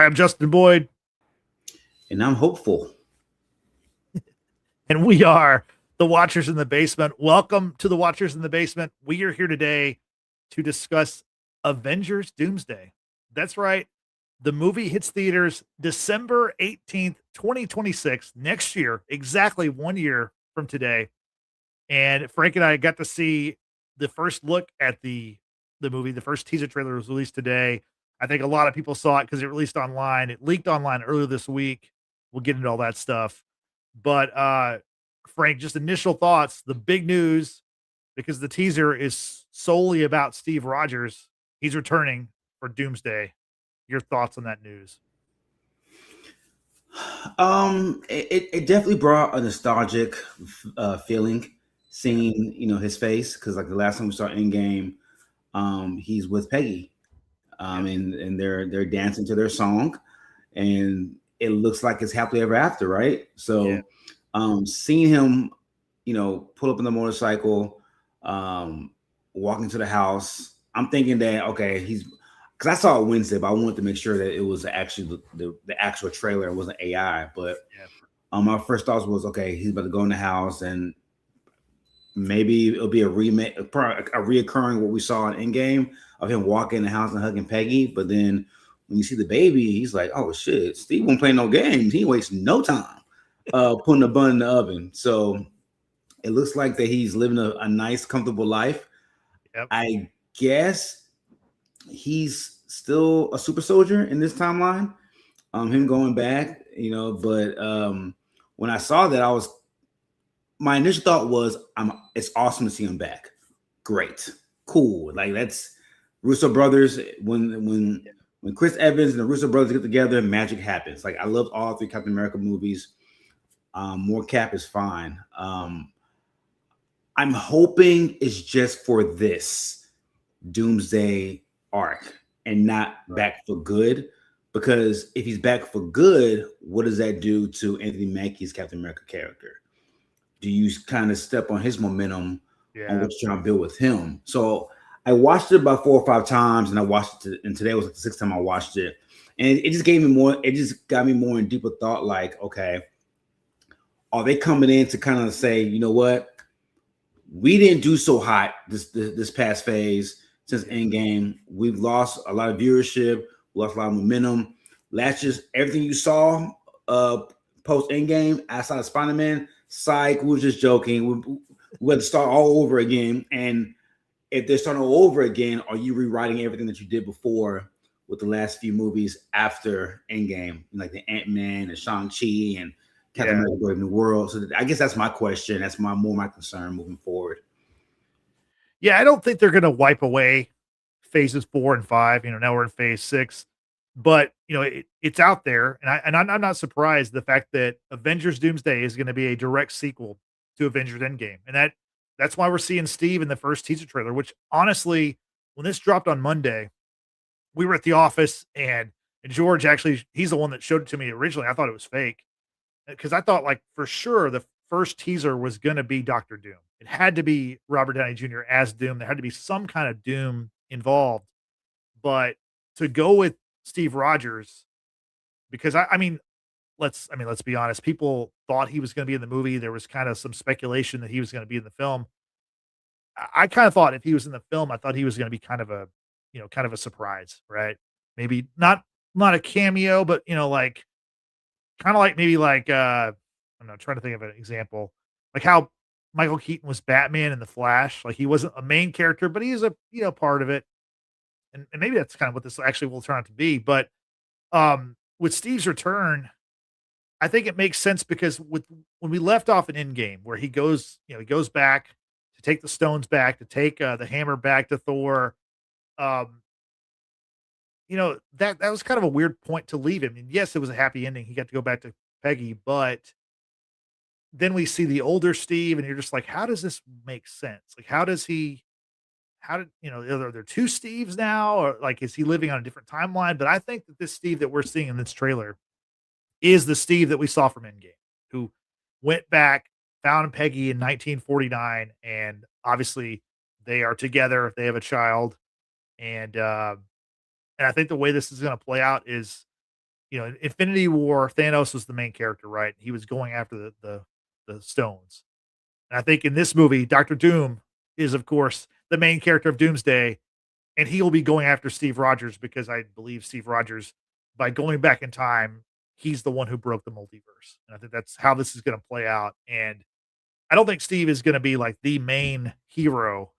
I'm Justin Boyd. And I'm hopeful. And we are the Watchers in the Basement. Welcome to the Watchers in the Basement. We are here today to discuss Avengers Doomsday. That's right. The movie hits theaters December 18th, 2026, next year, exactly 1 year from today. And Frank and I got to see the first look at the movie. The first teaser trailer was released today. I think a lot of people saw it because it released online. It leaked online earlier this week. We'll get into all that stuff. But Frank, just initial thoughts, the big news, because the teaser is solely about Steve Rogers. He's returning for Doomsday. Your thoughts on that news? It definitely brought a nostalgic feeling seeing his face, because like the last time we saw Endgame, he's with Peggy, and they're dancing to their song, and it looks like it's happily ever after, right? So, seeing him, pull up on the motorcycle, walking to the house, I'm thinking that okay, he's because I saw it Wednesday, but I wanted to make sure that it was actually the actual trailer. It wasn't AI, but my first thoughts was okay, he's about to go in the house and maybe it'll be a remake, a reoccurring what we saw in Endgame of him walking in the house and hugging Peggy. But then when you see the baby, he's like, oh shit, Steve won't play no games. He wastes no time putting a bun in the oven. So it looks like that he's living a nice, comfortable life. Yep. I guess he's still a super soldier in this timeline. Him going back, but when I saw that, my initial thought was, it's awesome to see him back. Great, cool. Like that's Russo brothers. When Chris Evans and the Russo brothers get together, magic happens. Like I loved all three Captain America movies. More Cap is fine. I'm hoping it's just for this Doomsday arc and not back for good. Because if he's back for good, what does that do to Anthony Mackie's Captain America character? Do you kind of step on his momentum on what you're trying to build with him? So I watched it about 4 or 5 times, and I watched it, and today was like the 6th time I watched it, and it just gave me more. It just got me more in deeper thought. Like, okay, are they coming in to kind of say, you know what, we didn't do so hot this past phase since Endgame. We've lost a lot of viewership, we lost a lot of momentum. Everything you saw post Endgame outside of Spider-Man. Psych, we were just joking. We had to start all over again. And if they're starting all over again, are you rewriting everything that you did before with the last few movies after Endgame, like the Ant-Man and Shang-Chi and Captain America: Brave New World? So I guess that's my question. That's my concern moving forward. Yeah, I don't think they're going to wipe away phases 4 and 5. Now we're in phase 6. But it's out there, and I'm not surprised the fact that Avengers Doomsday is going to be a direct sequel to Avengers Endgame, and that's why we're seeing Steve in the first teaser trailer. Which honestly, when this dropped on Monday, we were at the office, and George he's the one that showed it to me originally. I thought it was fake because I thought like for sure the first teaser was going to be Doctor Doom. It had to be Robert Downey Jr. as Doom. There had to be some kind of Doom involved, but to go with Steve Rogers, because let's be honest. People thought he was going to be in the movie. There was kind of some speculation that he was going to be in the film. I kind of thought if he was in the film, I thought he was going to be kind of a surprise, right? Maybe not a cameo, but like kind of like maybe like I'm not trying to think of an example, like how Michael Keaton was Batman in The Flash. Like he wasn't a main character, but he is a part of it. And maybe that's kind of what this actually will turn out to be. But with Steve's return, I think it makes sense because when we left off in Endgame, where he goes back to take the stones back, to take the hammer back to Thor. That was kind of a weird point to leave him. And yes, it was a happy ending. He got to go back to Peggy, but then we see the older Steve, and you're just like, how does this make sense? Like, are there 2 Steves now, or like, is he living on a different timeline? But I think that this Steve that we're seeing in this trailer is the Steve that we saw from Endgame, who went back, found Peggy in 1949, and obviously they are together. They have a child, and I think the way this is going to play out is in Infinity War, Thanos was the main character, right? He was going after the stones. And I think in this movie, Doctor Doom is, of course, the main character of Doomsday, and he will be going after Steve Rogers because I believe Steve Rogers, by going back in time, he's the one who broke the multiverse. And I think that's how this is going to play out. And I don't think Steve is going to be like the main hero,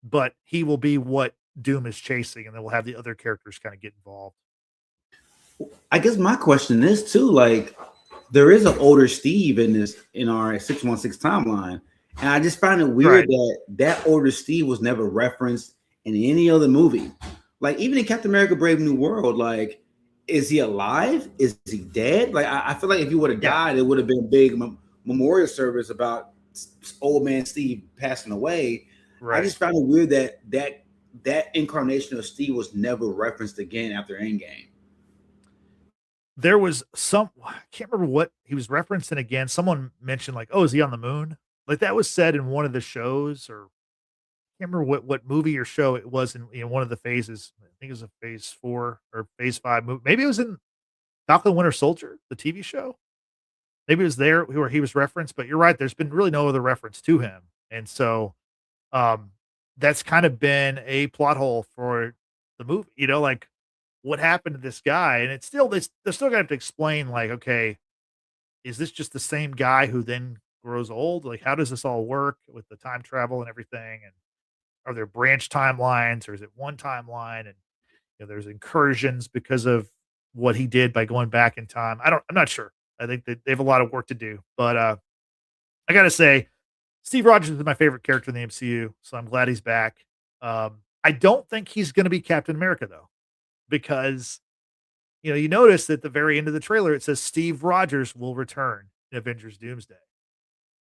but he will be what Doom is chasing, and then we'll have the other characters kind of get involved. I guess my question is too, like, there is an older Steve in our 616 timeline, and I just find it weird that older Steve was never referenced in any other movie. Like, even in Captain America: Brave New World, like, is he alive? Is he dead? Like, I feel like if he would have died, it would have been a big memorial service about old man Steve passing away. Right. I just found it weird that incarnation of Steve was never referenced again after Endgame. There was I can't remember what he was referencing again. Someone mentioned like, oh, is he on the moon? Like that was said in one of the shows, or I can't remember what movie or show it was in one of the phases. I think it was a phase 4 or phase 5 movie. Maybe it was in Falcon Winter Soldier, the TV show. Maybe it was there where he was referenced, but you're right. There's been really no other reference to him. And so that's kind of been a plot hole for the movie, like, what happened to this guy? And it's still, they're still gonna have to explain, like, okay, is this just the same guy who then grows old? Like, how does this all work with the time travel and everything? And are there branch timelines, or is it one timeline? And there's incursions because of what he did by going back in time. I'm not sure. I think that they have a lot of work to do, but I gotta say, Steve Rogers is my favorite character in the MCU, so I'm glad he's back. I don't think he's gonna be Captain America though, because you notice at the very end of the trailer, it says Steve Rogers will return in Avengers Doomsday.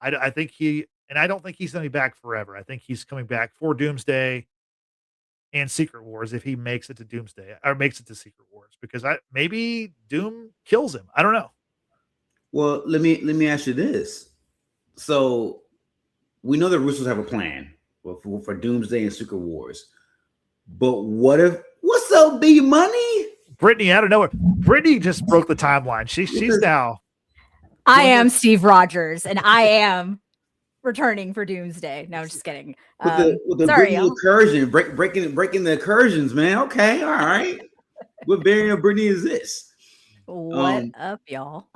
I think I don't think he's going to be back forever. I think he's coming back for Doomsday and Secret Wars if he makes it to Doomsday or makes it to Secret Wars, because maybe Doom kills him. I don't know. Well, let me ask you this. So we know the Russos have a plan for Doomsday and Secret Wars, but what's up, B Money? Brittany, out of nowhere. Brittany just broke the timeline. She's now. I am Steve Rogers, and I am returning for Doomsday. No, I'm just kidding. With the sorry, incursion, breaking the incursions, man. Okay, all right. What variant of Brittany is this? What up, y'all?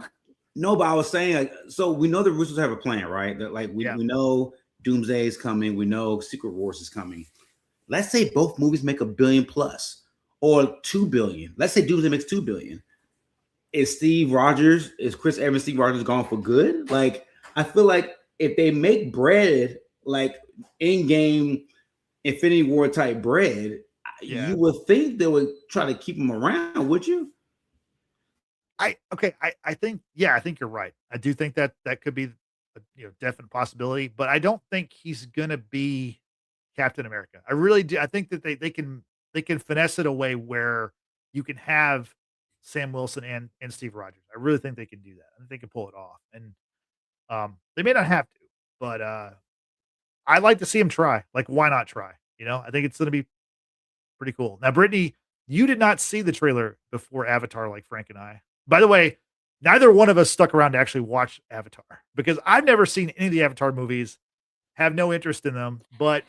No, but I was saying, like, so we know the Russos have a plan, right? That, like, we know Doomsday is coming. We know Secret Wars is coming. Let's say both movies make $1 billion plus, or $2 billion. Let's say Doomsday makes $2 billion. Is Chris Evans, Steve Rogers gone for good? Like, I feel like if they make bread, like in-game Infinity War type bread, you would think they would try to keep him around, would you? I think you're right. I do think that could be a definite possibility, but I don't think he's gonna be Captain America. I really do. I think that they can finesse it away where you can have Sam Wilson and Steve Rogers. I really think they can do that. I think they can pull it off. And they may not have to, but I'd like to see him try. Like, why not try? I think it's gonna be pretty cool. Now, Brittany, you did not see the trailer before Avatar like Frank and I. By the way, neither one of us stuck around to actually watch Avatar, because I've never seen any of the Avatar movies, have no interest in them, but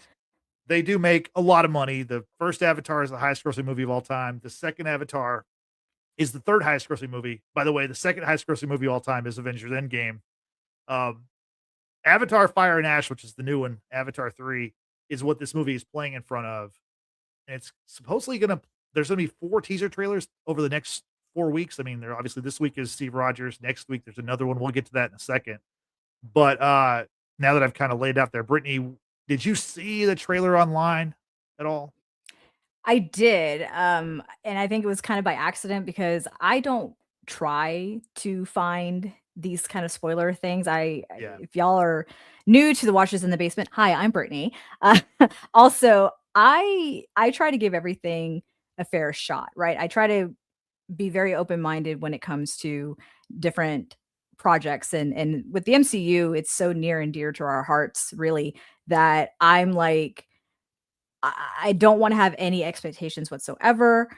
they do make a lot of money. The first Avatar is the highest grossing movie of all time. The second Avatar is the third highest grossing movie. By the way, the second highest grossing movie of all time is Avengers Endgame. Avatar Fire and Ash, which is the new one, Avatar 3, is what this movie is playing in front of. And it's supposedly there's going to be 4 teaser trailers over the next 4 weeks. I mean, obviously this week is Steve Rogers. Next week, there's another one. We'll get to that in a second. But now that I've kind of laid out there, Brittany, did you see the trailer online at all? I did. And I think it was kind of by accident, because I don't try to find these kind of spoiler things. If y'all are new to the Watchers in the Basement, hi, I'm Brittany. Also, I try to give everything a fair shot, right? I try to be very open-minded when it comes to different projects, and with the MCU, it's so near and dear to our hearts, really, that I'm like, I don't want to have any expectations whatsoever.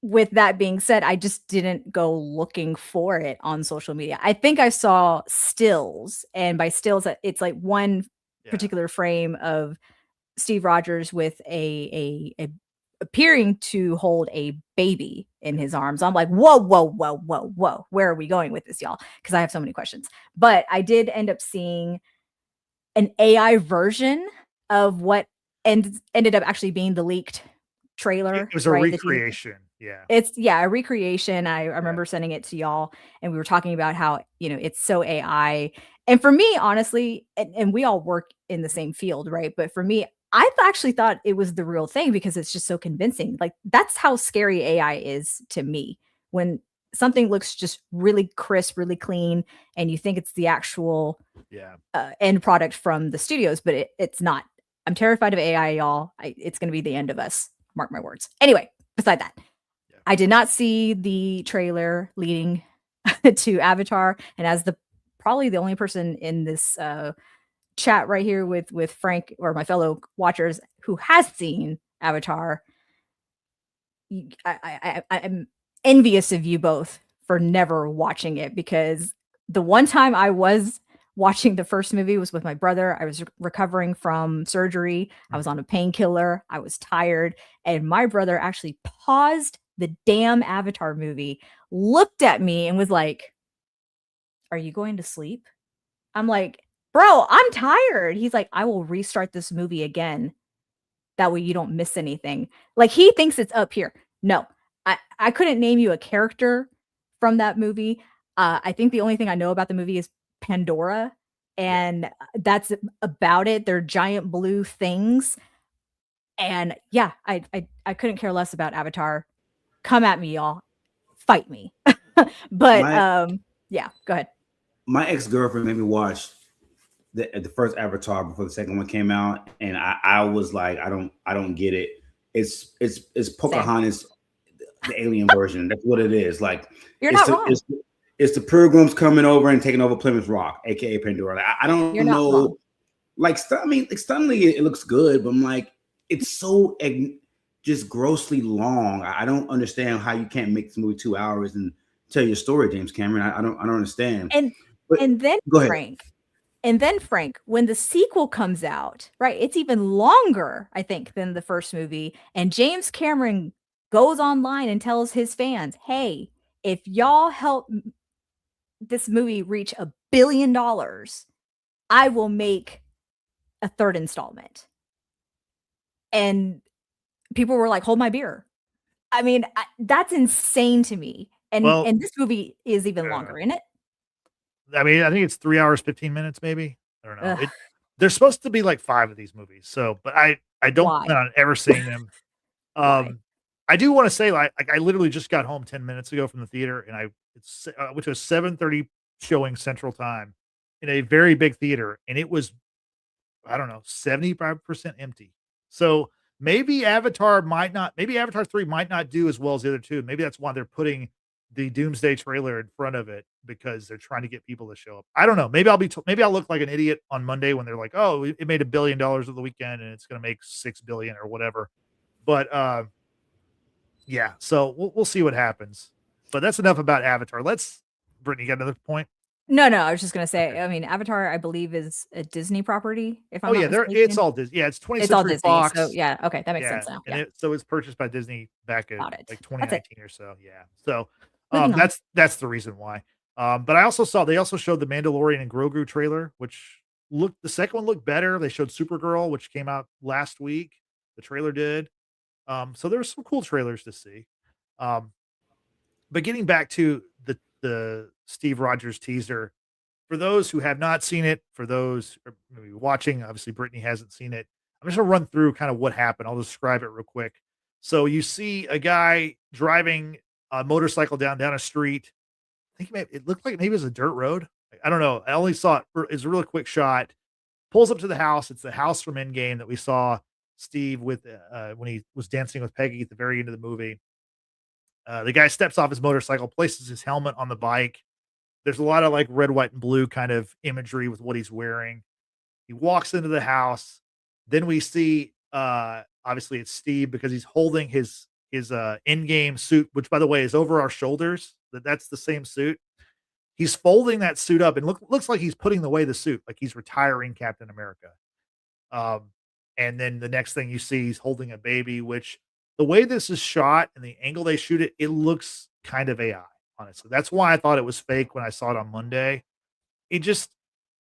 with that being said, I just didn't go looking for it on social media. I think I saw stills, and by stills, it's like one particular frame of Steve Rogers with a appearing to hold a baby in his arms. I'm like, whoa, whoa, whoa, whoa, whoa. Where are we going with this, y'all? Because I have so many questions. But I did end up seeing an AI version of what ended up actually being the leaked trailer. It was a recreation. Yeah. It's a recreation. I remember sending it to y'all, and we were talking about how, it's so AI. And for me, honestly, and we all work in the same field, right? But for me, I actually thought it was the real thing because it's just so convincing. Like, that's how scary AI is to me. When something looks just really crisp, really clean, and you think it's the actual end product from the studios, but it's not. I'm terrified of AI, y'all. It's going to be the end of us. Mark my words. Anyway, beside that, I did not see the trailer leading to Avatar. And as probably the only person in this chat right here with Frank, or my fellow watchers, who has seen Avatar, I'm envious of you both for never watching it, because the one time I was watching the first movie was with my brother. I was recovering from surgery. I was on a painkiller. I was tired. And my brother actually paused the damn Avatar movie, looked at me and was like, "Are you going to sleep?" I'm like, "Bro, I'm tired." He's like, "I will restart this movie again. That way you don't miss anything." Like, he thinks it's up here. No, I couldn't name you a character from that movie. I think the only thing I know about the movie is Pandora, and that's about it. They're giant blue things. And yeah, I couldn't care less about Avatar. Come at me, y'all. Fight me. But yeah, go ahead. My ex-girlfriend made me watch the first Avatar before the second one came out, and I was like, I don't get it. It's Pocahontas, the alien version. That's what it is. Like, you're not wrong. It's the Pilgrims coming over and taking over Plymouth Rock, aka Pandora. Like, I don't know. Like, stunningly, it looks good, but I'm like, it's so just grossly long. I don't understand how you can't make this movie 2 hours and tell your story, James Cameron. I don't understand. And then Frank, when the sequel comes out, right, it's even longer, I think, than the first movie. And James Cameron goes online and tells his fans, "Hey, if y'all help this movie reach $1 billion, I will make a third installment." And people were like, "Hold my beer." I mean, that's insane to me. And this movie is even longer, isn't it? I mean, I think it's 3 hours, 15 minutes, maybe. I don't know. There's supposed to be like 5 of these movies. So, but I don't plan on ever seeing them. I do want to say, like I literally just got home 10 minutes ago from the theater, and which was 7:30 showing Central Time in a very big theater, and it was, I don't know, 75% empty. So maybe Avatar 3 might not do as well as the other two. Maybe that's why they're putting the Doomsday trailer in front of it, because they're trying to get people to show up. I don't know. Maybe I'll look like an idiot on Monday when they're like, "Oh, it made $1 billion of the weekend and it's going to make 6 billion or whatever." But yeah, so we'll see what happens. But that's enough about Avatar. Brittany, you got another point? No, I was just gonna say, okay. I mean, Avatar, I believe, is a Disney property. If I'm not mistaken. It's all Disney. Yeah, it's 20th Century Fox. So yeah, okay, that makes sense now. And so it's purchased by Disney back in like 2019 or so. Yeah, so that's the reason why. But they also showed the Mandalorian and Grogu trailer, which the second one looked better. They showed Supergirl, which came out last week. The trailer did. So there were some cool trailers to see. But getting back to the Steve Rogers teaser, for those who have not seen it, for those who are maybe watching, obviously Brittany hasn't seen it. I'm just gonna run through kind of what happened. I'll describe it real quick. So you see a guy driving a motorcycle down a street. I think it looked like maybe it was a dirt road. I don't know. I only saw it. It's a really quick shot. Pulls up to the house. It's the house from Endgame that we saw Steve with when he was dancing with Peggy at the very end of the movie. The guy steps off his motorcycle, places his helmet on the bike. There's a lot of like red, white, and blue kind of imagery with what he's wearing. He walks into the house. Then we see, obviously it's Steve, because he's holding his in-game suit, which by the way is over our shoulders. That's the same suit. He's folding that suit up and looks like he's putting away the suit, like he's retiring Captain America. And then the next thing you see, he's holding a baby, which the way this is shot and the angle they shoot it, it looks kind of AI, honestly. That's why I thought it was fake when I saw it on Monday. It just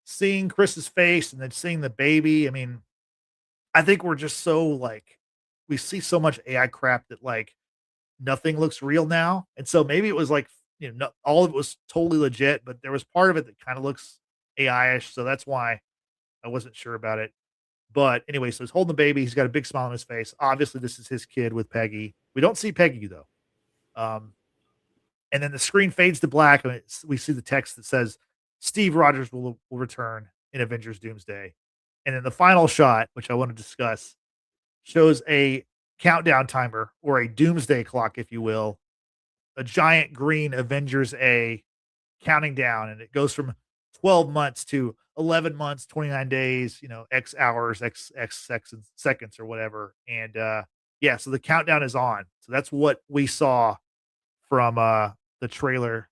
seeing Chris's face and then seeing the baby. I mean, I think we're just so like, we see so much AI crap that like nothing looks real now. And so maybe it was like, no, all of it was totally legit, but there was part of it that kind of looks AI-ish. So that's why I wasn't sure about it. But anyway, so he's holding the baby. He's got a big smile on his face. Obviously, this is his kid with Peggy. We don't see Peggy though. And then the screen fades to black, and we see the text that says Steve Rogers will return in Avengers Doomsday. And then the final shot, which I want to discuss, shows a countdown timer or a doomsday clock, if you will, a giant green Avengers A counting down, and it goes from 12 months to 11 months, 29 days, X hours, X seconds or whatever. And yeah, so the countdown is on. So that's what we saw from the trailer.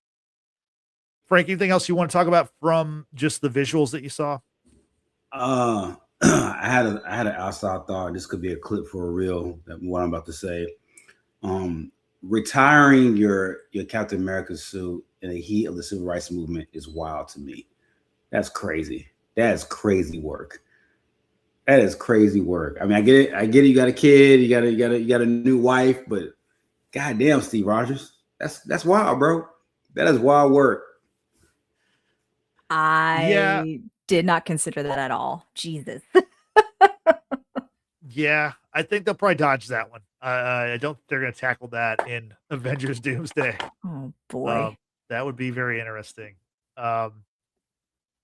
Frank, anything else you want to talk about from just the visuals that you saw? I had an outside thought. This could be a clip for a reel. What I'm about to say. Retiring your Captain America suit in the heat of the civil rights movement is wild to me. That's crazy. That is crazy work. That is crazy work. I mean, I get it. You got a kid. You got a new wife. But goddamn, Steve Rogers, that's wild, bro. That is wild work. I did not consider that at all. Jesus. Yeah, I think they'll probably dodge that one. I don't think they're going to tackle that in Avengers Doomsday. Oh boy, that would be very interesting.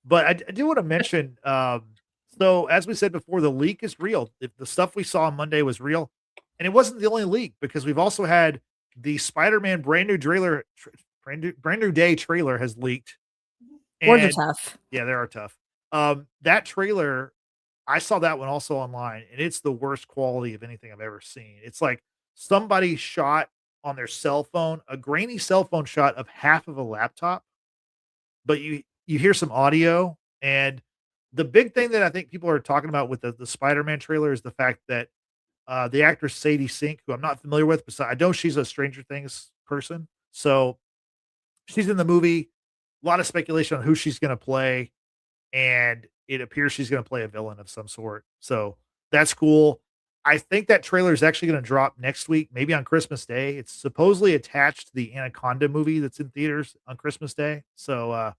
But I do want to mention, so as we said before, the leak is real. If the stuff we saw on Monday was real, and it wasn't the only leak, because we've also had the Spider-Man brand new day trailer has leaked. words are tough. Yeah, they are tough. That trailer, I saw that one also online, and it's the worst quality of anything I've ever seen. It's like somebody shot on their cell phone, a grainy cell phone shot of half of a laptop, but you hear some audio. And the big thing that I think people are talking about with the Spider-Man trailer is the fact that the actress Sadie Sink, who I'm not familiar with, but I know she's a Stranger Things person. So she's in the movie. A lot of speculation on who she's going to play, and it appears she's going to play a villain of some sort. So that's cool. I think that trailer is actually going to drop next week, maybe on Christmas Day. It's supposedly attached to the Anaconda movie that's in theaters on Christmas Day. So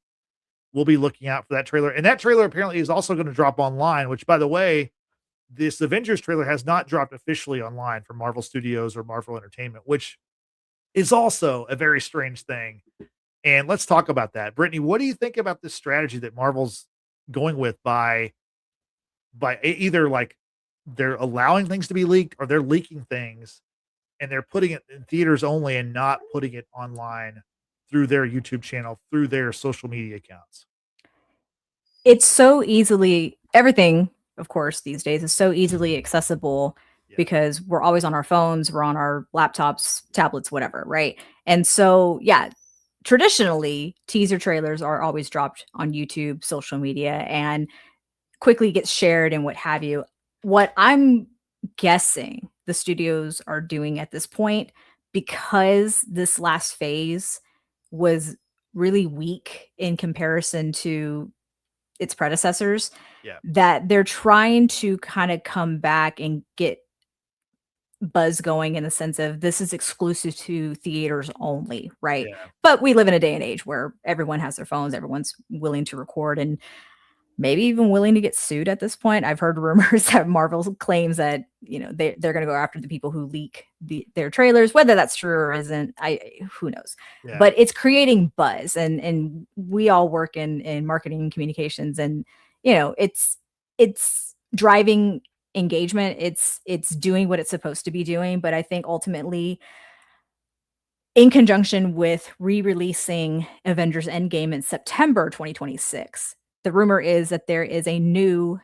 we'll be looking out for that trailer. And that trailer apparently is also going to drop online, which, by the way, this Avengers trailer has not dropped officially online from Marvel Studios or Marvel Entertainment, which is also a very strange thing. And let's talk about that. Brittany, what do you think about this strategy that Marvel's going with by either like they're allowing things to be leaked, or they're leaking things and they're putting it in theaters only and not putting it online through their YouTube channel, through their social media accounts? It's so easily, everything, of course, these days is so easily accessible because we're always on our phones, we're on our laptops, tablets, whatever, right? And so, yeah, traditionally, teaser trailers are always dropped on YouTube, social media, and quickly gets shared and what have you. What I'm guessing the studios are doing at this point, because this last phase was really weak in comparison to its predecessors, that they're trying to kind of come back and get buzz going in the sense of this is exclusive to theaters only, right? But we live in a day and age where everyone has their phones, everyone's willing to record, and maybe even willing to get sued at this point. I've heard rumors that Marvel claims that they're going to go after the people who leak their trailers. Whether that's true or isn't, who knows? But it's creating buzz, and we all work in marketing and communications, and it's driving engagement. It's doing what it's supposed to be doing. But I think ultimately, in conjunction with re-releasing Avengers Endgame in September 2026, the rumor is that there is a new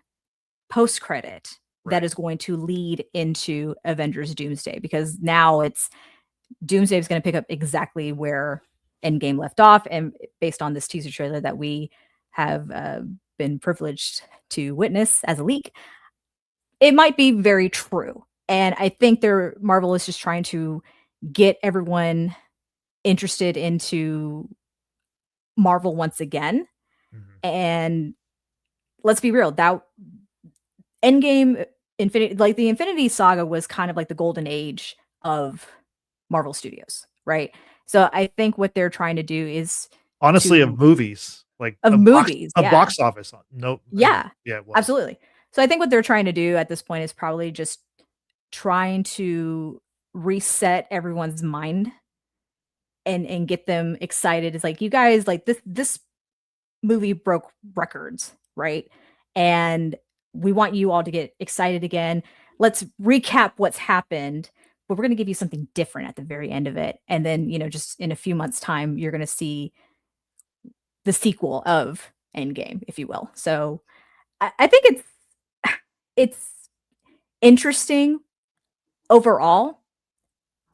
post-credit that is going to lead into Avengers Doomsday, because now Doomsday is going to pick up exactly where Endgame left off, and based on this teaser trailer that we have been privileged to witness as a leak, it might be very true. And I think Marvel is just trying to get everyone interested into Marvel once again. Mm-hmm. And let's be real, that Endgame, the Infinity Saga was kind of like the golden age of Marvel Studios, right? So I think what they're trying to do is honestly of movies, like box office. No, yeah, absolutely. So I think what they're trying to do at this point is probably just trying to reset everyone's mind and get them excited. It's like, you guys, like this movie broke records, right? And we want you all to get excited again. Let's recap what's happened, but we're going to give you something different at the very end of it. And then, just in a few months' time, you're going to see the sequel of Endgame, if you will. So I think it's interesting overall.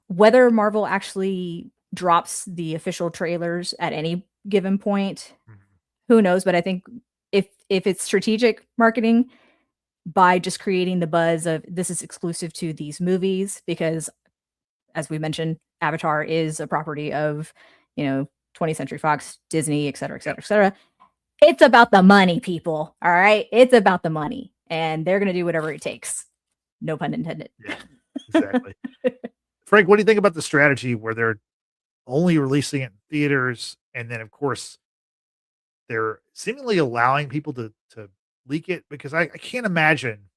Whether Marvel actually drops the official trailers at any given point, who knows? But I think if it's strategic marketing by just creating the buzz of this is exclusive to these movies, because as we mentioned, Avatar is a property of 20th Century Fox, Disney, et cetera, et cetera, et cetera. It's about the money, people. All right, it's about the money, and they're going to do whatever it takes. No pun intended. Yeah, exactly. Frank, what do you think about the strategy where they're only releasing it in theaters, and then of course they're seemingly allowing people to leak it? Because I can't imagine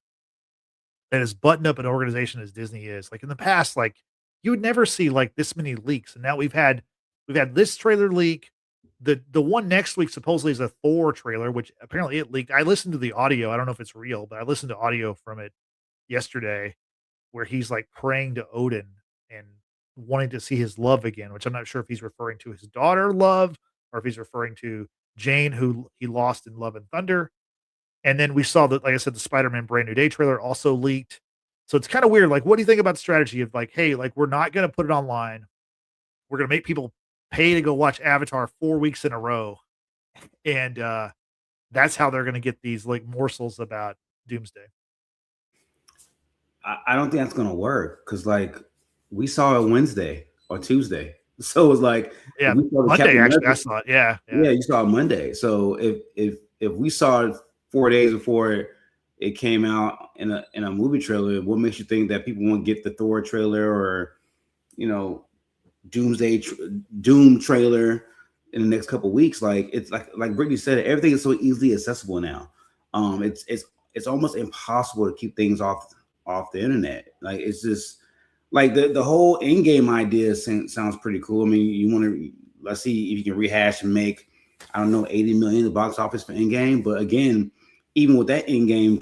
that as buttoned up an organization as Disney is. Like in the past, like you would never see like this many leaks, and now we've had this trailer leak. The one next week supposedly is a Thor trailer, which apparently it leaked. I listened to the audio. I don't know if it's real, but I listened to audio from it yesterday where he's like praying to Odin and wanting to see his love again, which I'm not sure if he's referring to his daughter Love or if he's referring to Jane, who he lost in Love and Thunder. And then we saw that, like I said, the Spider-Man Brand New Day trailer also leaked. So it's kind of weird. Like, what do you think about the strategy of like, hey, like we're not going to put it online. We're going to make people pay to go watch Avatar 4 weeks in a row. And that's how they're going to get these like morsels about Doomsday. I don't think that's going to work because like we saw it Wednesday or Tuesday. So it was like, yeah, Monday actually. I saw it. Yeah, you saw it Monday. So if we saw it 4 days before it came out in a movie trailer, what makes you think that people won't get the Thor trailer or Doomsday Doom trailer in the next couple of weeks? Like it's like Brittany said, everything is so easily accessible now. It's almost impossible to keep things off the internet. Like it's just like the whole in-game idea sounds pretty cool. I mean, you want to let's see if you can rehash and make, I don't know, 80 million the box office for in-game. But again, even with that in-game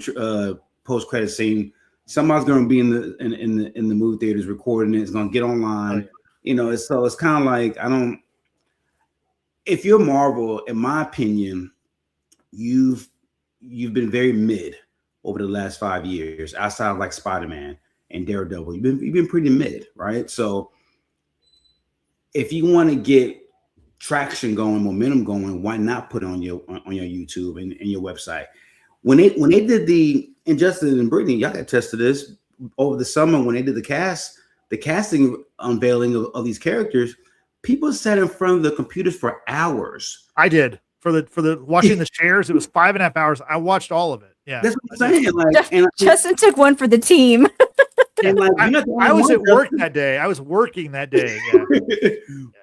post-credit scene, somebody's going to be in the movie theaters recording it. It's going to get online. So it's kind of like if you're Marvel, in my opinion, you've been very mid over the last 5 years, outside of like Spider-Man and Daredevil. You've been pretty mid, right? So if you want to get traction going, momentum going, why not put it on your YouTube and your website? When they did the Injustice and Brittany, y'all got tested this over the summer when they did the casting unveiling of these characters, people sat in front of the computers for hours. I did for the watching the shares. It was 5.5 hours. I watched all of it. Yeah, that's what I'm saying. Like, Justin took one for the team. And like, I was at work that day. I was working that day. Yeah.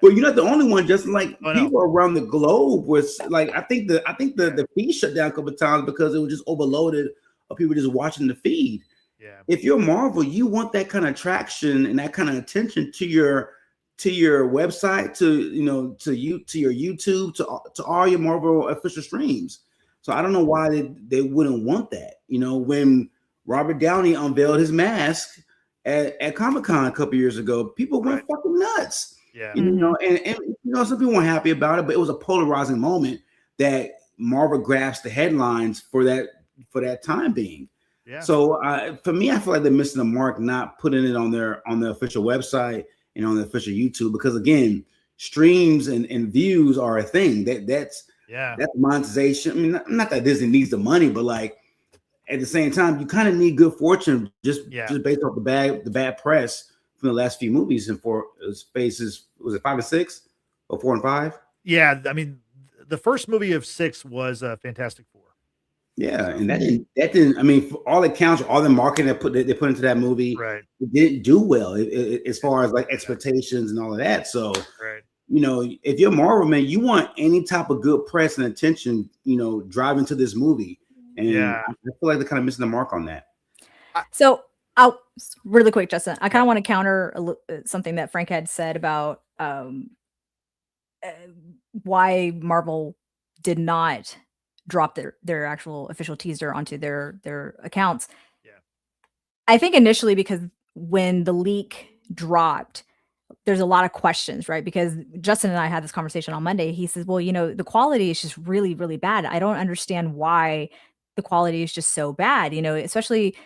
But you're not the only one. Just like people around the globe was like, I think the feed shut down a couple of times because it was just overloaded of people just watching the feed. Yeah. If you're Marvel, you want that kind of traction and that kind of attention to your website, to your YouTube, to all your Marvel official streams. So I don't know why they wouldn't want that. When Robert Downey unveiled his mask at Comic-Con a couple years ago, people went fucking nuts. Yeah. And some people weren't happy about it, but it was a polarizing moment that Marvel grabs the headlines for that time being. Yeah. So for me, I feel like they're missing the mark, not putting it on their official website and on the official YouTube, because again, streams and views are a thing. That's monetization. I mean, not that Disney needs the money, but like at the same time, you kind of need good fortune just based off the bad press from the last few movies. And for phases, was it 5 and 6 or 4 and 5? Yeah, I mean, the first movie of 6 was Fantastic Four. Yeah, and that didn't. I mean, for all accounts, all the marketing they put into that movie, it didn't do well as far as like expectations and all of that. So, you know, if you're Marvel, man, you want any type of good press and attention, you know, driving to this movie. And I feel like they're kind of missing the mark on that. So, I'll really quick, Justin. I kind of want to counter something that Frank had said about why Marvel did not drop their actual official teaser onto their accounts. Yeah. I think initially because when the leak dropped, there's a lot of questions, right? Because Justin and I had this conversation on Monday. He says, well, you know, the quality is just really, really bad. I don't understand why the quality is just so bad, you know, especially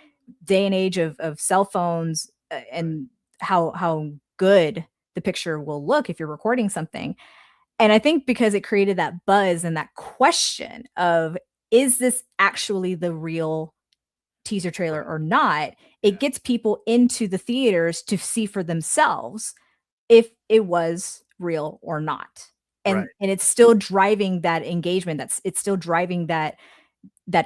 day and age of cell phones and how good the picture will look if you're recording something. And I think because it created that buzz and that question of, is this actually the real teaser trailer or not? It gets people into the theaters to see for themselves if it was real or not. And it's still driving that engagement. It's still driving that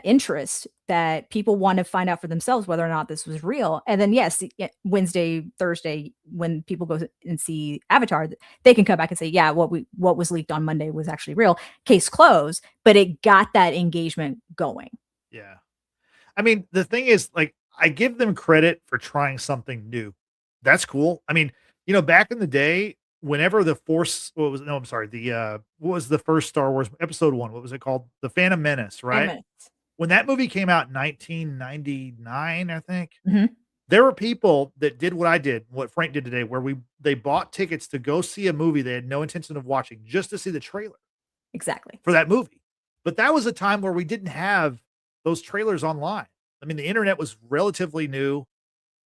interest that people want to find out for themselves whether or not this was real. And then yes, Wednesday, Thursday, when people go and see Avatar, they can come back and say, yeah, what was leaked on Monday was actually real. Case closed. But it got that engagement going. Yeah. I mean, the thing is, like, I give them credit for trying something new. That's cool. I mean, you know, back in the day, whenever the Force, what was the first Star Wars episode 1? What was it called? The Phantom Menace, right? When that movie came out in 1999, I think, there were people that did what I did, what Frank did today, where they bought tickets to go see a movie they had no intention of watching just to see the trailer. Exactly. For that movie. But that was a time where we didn't have those trailers online. I mean, the internet was relatively new.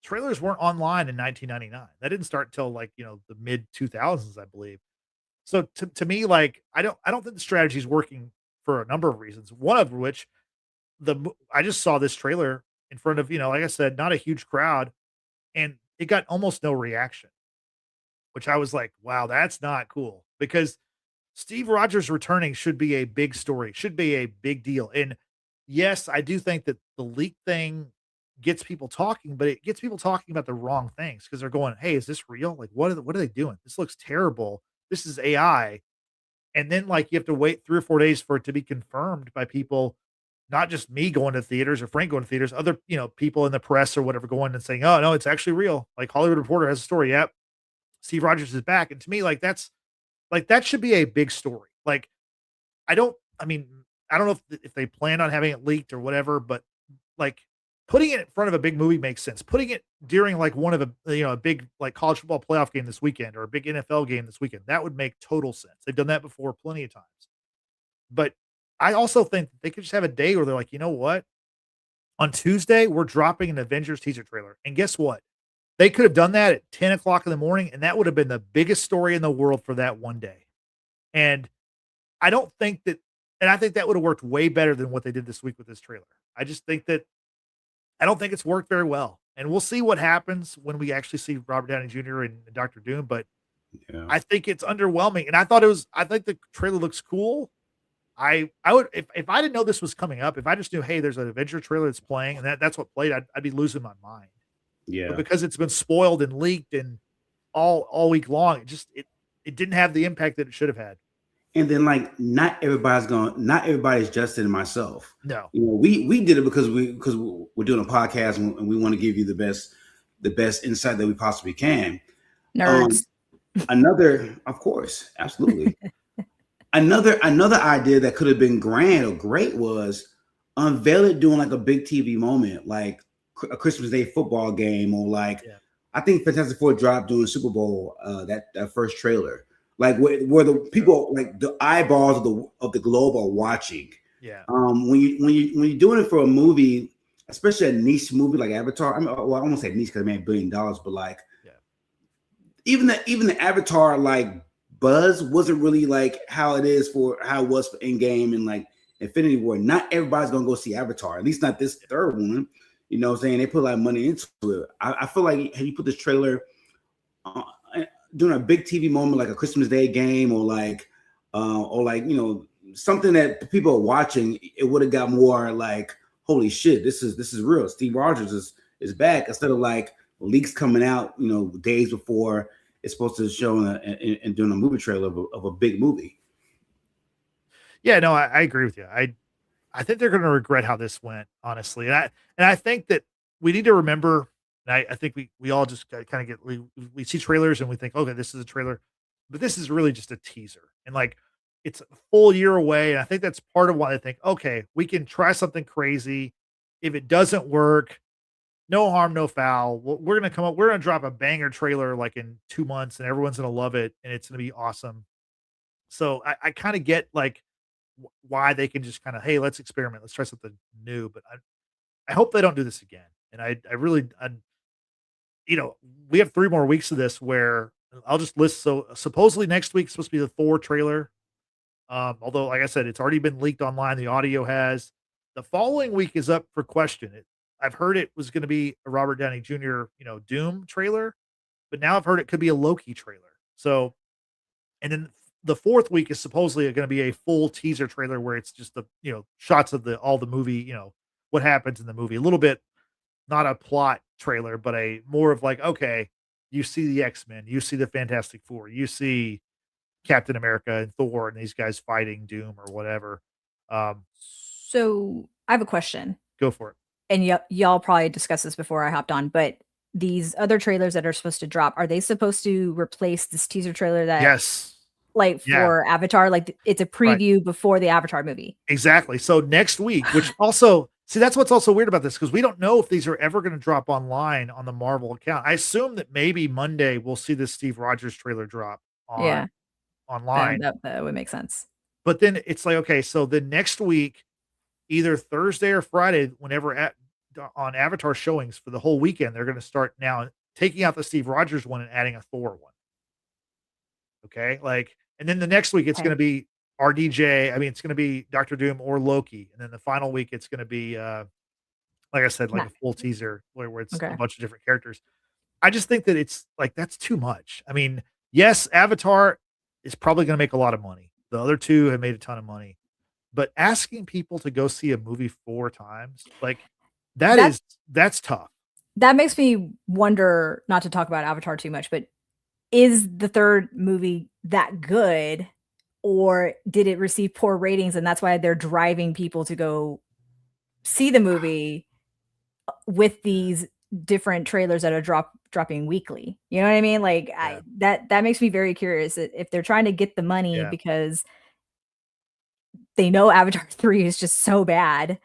Trailers weren't online in 1999. That didn't start until like, you know, the mid 2000s, I believe. So to me, like, I don't think the strategy is working for a number of reasons. One of which, I just saw this trailer in front of, you know, like I said, not a huge crowd, and it got almost no reaction, which I was like, wow, that's not cool, because Steve Rogers returning should be a big story, should be a big deal. And yes, I do think that the leak thing gets people talking, but it gets people talking about the wrong things because they're going, hey, is this real? Like, what are they doing? This looks terrible. This is AI. And then like you have to wait 3 or 4 days for it to be confirmed by people, not just me going to theaters or Frank going to theaters, other, you know, people in the press or whatever going and saying, oh no, it's actually real. Like Hollywood Reporter has a story. Yep. Steve Rogers is back. And to me, like that should be a big story. Like, I don't know if they plan on having it leaked or whatever, but like putting it in front of a big movie makes sense. Putting it during like one of a big like college football playoff game this weekend or a big NFL game this weekend, that would make total sense. They've done that before plenty of times. But I also think they could just have a day where they're like, you know what? On Tuesday, we're dropping an Avengers teaser trailer. And guess what? They could have done that at 10 o'clock in the morning, and that would have been the biggest story in the world for that one day. And I don't think that, and I think that would have worked way better than what they did this week with this trailer. I just think that, I don't think it's worked very well. And we'll see what happens when we actually see Robert Downey Jr. and Dr. Doom, but I think it's underwhelming. And I think the trailer looks cool. I would, if I didn't know this was coming up, if I just knew, hey, there's an Avenger trailer that's playing and that's what played, I'd be losing my mind. Yeah. But because it's been spoiled and leaked and all week long, it didn't have the impact that it should have had. And then like not everybody's Justin and myself. No. You know, we did it because we're doing a podcast and we want to give you the best insight that we possibly can. Nerds. Of course, absolutely. Another idea that could have been grand or great was unveil it doing like a big TV moment, like a Christmas Day football game, or like I think Fantastic Four dropped during Super Bowl, that first trailer, like where the people, like the eyeballs of the globe are watching. Yeah. When you're doing it for a movie, especially a niche movie like Avatar. I mean, well, I won't say niche because it made $1 billion, but like even the Avatar like buzz wasn't really like how it was for Endgame and like Infinity War. Not everybody's gonna go see Avatar, at least not this third one. You know what I'm saying? They put a lot of money into it. I feel like had you put this trailer during a big TV moment like a Christmas Day game or like you know, something that people are watching, it would have got more like, holy shit, this is real. Steve Rogers is back, instead of like leaks coming out, you know, days before it's supposed to show and doing a movie trailer of a big movie. Yeah, no, I agree with you. I think they're going to regret how this went, honestly. And I think that we need to remember, and I think we all just kind of get, we see trailers and we think, okay, this is a trailer, but this is really just a teaser. And like, it's a full year away. And I think that's part of why they think, okay, we can try something crazy. If it doesn't work, no harm, no foul. We're going to come up, we're going to drop a banger trailer like in 2 months and everyone's going to love it. And it's going to be awesome. So I kind of get like why they can just kind of, hey, let's experiment. Let's try something new. But I hope they don't do this again. And I really, you know, we have 3 more weeks of this where I'll just list. So supposedly next week is supposed to be the Thor trailer. Although, like I said, it's already been leaked online. The audio has. The following week is up for question. I've heard it was going to be a Robert Downey Jr., you know, Doom trailer, but now I've heard it could be a Loki trailer. So, and then the 4th week is supposedly going to be a full teaser trailer where it's just the, you know, shots of all the movie, you know, what happens in the movie. A little bit, not a plot trailer, but a more of like, okay, you see the X-Men, you see the Fantastic Four, you see Captain America and Thor and these guys fighting Doom or whatever. So I have a question. Go for it. And y'all probably discussed this before I hopped on, but these other trailers that are supposed to drop, are they supposed to replace this teaser trailer that yes, like for Avatar, like it's a preview before the Avatar movie? Exactly. So next week, which also, see, that's what's also weird about this, because we don't know if these are ever going to drop online on the Marvel account. I assume that maybe Monday we'll see this Steve Rogers trailer drop online. That would make sense. But then it's like, okay, so the next week, either Thursday or Friday, whenever on Avatar showings for the whole weekend, they're going to start now taking out the Steve Rogers one and adding a Thor one. Okay. Like, and then the next week it's going to be RDJ. I mean, it's going to be Doctor Doom or Loki. And then the final week, it's going to be, like I said, like a full teaser where it's a bunch of different characters. I just think that it's like, that's too much. I mean, yes, Avatar is probably going to make a lot of money. The other 2 have made a ton of money, but asking people to go see a movie 4 times, like that's tough. That makes me wonder, not to talk about Avatar too much, but is the 3rd movie that good, or did it receive poor ratings and that's why they're driving people to go see the movie with these different trailers that are dropping weekly? You know what I mean? Like that makes me very curious if they're trying to get the money because they know Avatar 3 is just so bad,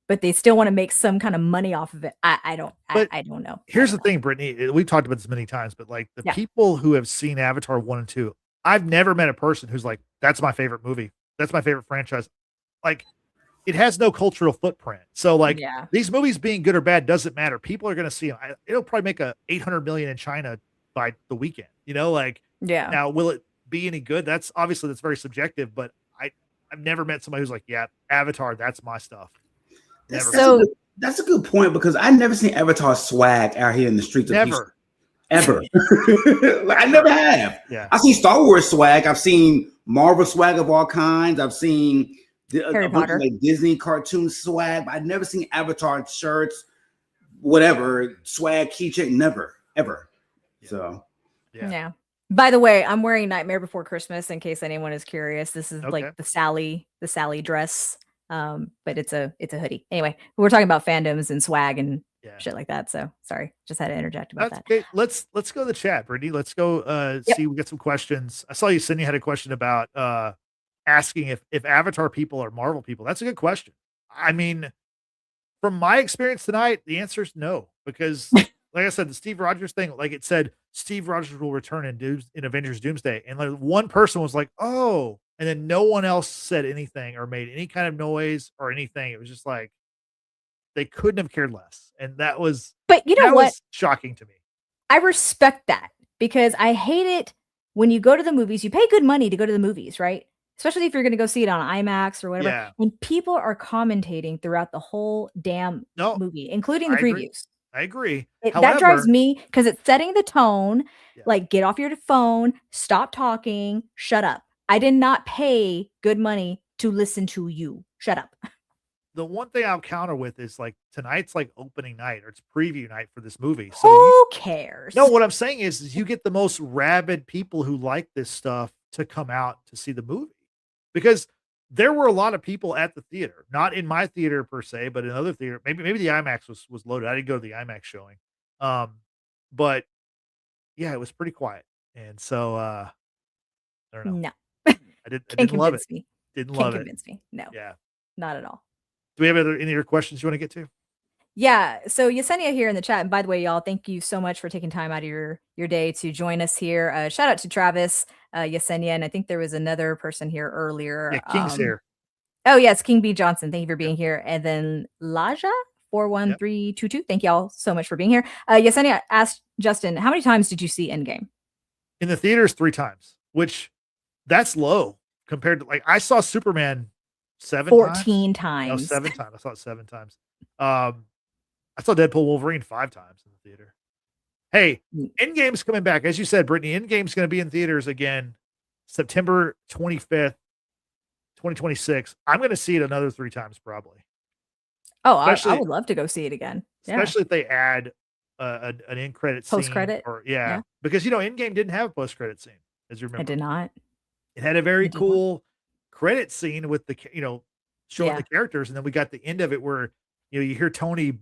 but they still want to make some kind of money off of it. I don't know. Here's the thing, Brittany, we've talked about this many times, but like the people who have seen Avatar 1 and 2, I've never met a person who's like, that's my favorite movie. That's my favorite franchise. Like, it has no cultural footprint. So like these movies being good or bad doesn't matter. People are going to see them. It'll probably make $800 million in China by the weekend, you know, like, now will it be any good? That's very subjective, but I've never met somebody who's like, yeah, Avatar, that's my stuff. That's a good point, because I never seen Avatar swag out here in the streets of Houston. Ever. Like, I never have. I see Star Wars swag. I've seen Marvel swag of all kinds. I've seen a bunch of like Disney cartoon swag, but I've never seen Avatar shirts, whatever, swag, keychain, never, ever. So By the way, I'm wearing Nightmare Before Christmas in case anyone is curious. This is like the Sally dress. But it's a hoodie. Anyway, we're talking about fandoms and swag and shit like that. So sorry, just had to interject about that. Okay. Let's go to the chat, Brittany. Let's go see. We get some questions. I saw you, Cindy, had a question about asking if Avatar people are Marvel people. That's a good question. I mean, from my experience tonight, the answer is no, because like I said, the Steve Rogers thing, like it said, Steve Rogers will return in Avengers Doomsday. And like one person was like, oh, and then no one else said anything or made any kind of noise or anything. It was just like, they couldn't have cared less. And that was But you know what? was shocking to me. I respect that because I hate it when you go to the movies, you pay good money to go to the movies, right? Especially if you're going to go see it on IMAX or whatever. Yeah. And people are commentating throughout the whole damn No, movie, including the I agree. previews. I agree. That drives me because it's setting the tone. Yeah. Like, get off your phone, stop talking, shut up. I did not pay good money to listen to you. Shut up. The one thing I'll counter with is like tonight's like opening night or it's preview night for this movie. So who cares? No, what I'm saying is you get the most rabid people who like this stuff to come out to see the movie because there were a lot of people at the theater, not in my theater per se, but in other theater. Maybe the IMAX was loaded. I didn't go to the IMAX showing. But yeah, it was pretty quiet. And so I don't know. No. I didn't love it. Me. Didn't Can't love convince it. me. No. Yeah. Not at all. Do we have any other questions you want to get to? Yeah. So Yesenia here in the chat. And by the way, y'all, thank you so much for taking time out of your day to join us here. Shout out to Travis, Yesenia. And I think there was another person here earlier. Yeah, King's here. Oh, yes. King B. Johnson. Thank you for being here. And then Laja 41322. Thank y'all so much for being here. Yesenia asked Justin, how many times did you see Endgame? In the theaters 3 times, which that's low compared to like I saw Superman 14 times. No, 7 times. I saw it 7 times. I saw Deadpool Wolverine 5 times in the theater. Hey, Endgame's coming back. As you said, Brittany, Endgame's going to be in theaters again September 25th, 2026. I'm going to see it another 3 times probably. Oh, I would love to go see it again. Especially if they add an end credit scene. Post-credit? Yeah. Because, Endgame didn't have a post-credit scene, as you remember. It did not. It had a very cool credit scene with the, showing the characters. And then we got the end of it where, you hear Tony,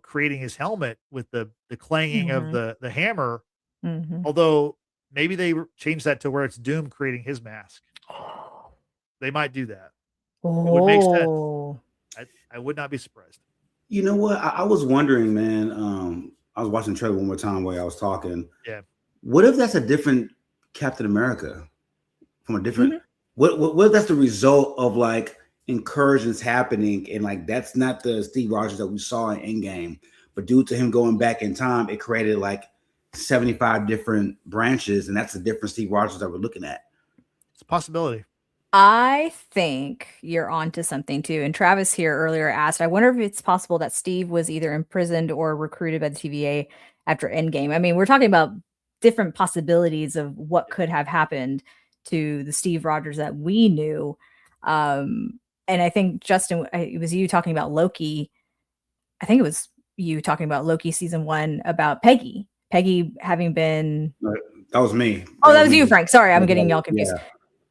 creating his helmet with the clanging of the hammer. Mm-hmm. Although maybe they changed that to where it's Doom creating his mask. They might do that. It would make sense. I would not be surprised. You know what? I was wondering, man. I was watching the trailer one more time while I was talking. Yeah. What if that's a different Captain America from a different? What if that's the result of like incursions happening and like that's not the Steve Rogers that we saw in Endgame, but due to him going back in time, it created like 75 different branches, and that's a different Steve Rogers that we're looking at. It's a possibility. I think you're onto something too. And Travis here earlier asked, I wonder if it's possible that Steve was either imprisoned or recruited by the TVA after Endgame. I mean, we're talking about different possibilities of what could have happened to the Steve Rogers that we knew. And I think, Justin, it was you talking about Loki. I think it was you talking about Loki season 1 about Peggy having been. That was me. Oh, that was you, Frank. Sorry, I'm getting y'all confused.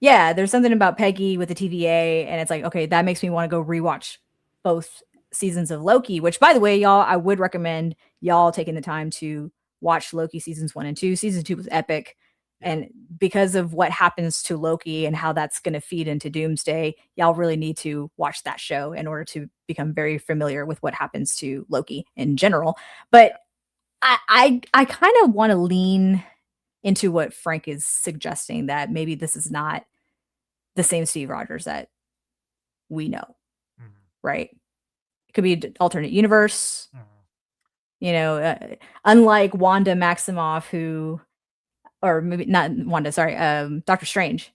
Yeah, there's something about Peggy with the TVA, and it's like, okay, that makes me want to go rewatch both seasons of Loki, which, by the way, y'all, I would recommend y'all taking the time to watch Loki seasons 1 and 2. Season 2 was epic. And because of what happens to Loki and how that's going to feed into Doomsday, y'all really need to watch that show in order to become very familiar with what happens to Loki in general. But I kind of want to lean into what Frank is suggesting, that maybe this is not the same Steve Rogers that we know, right? It could be an alternate universe, unlike Wanda Maximoff, or maybe not Wanda, sorry, Doctor Strange,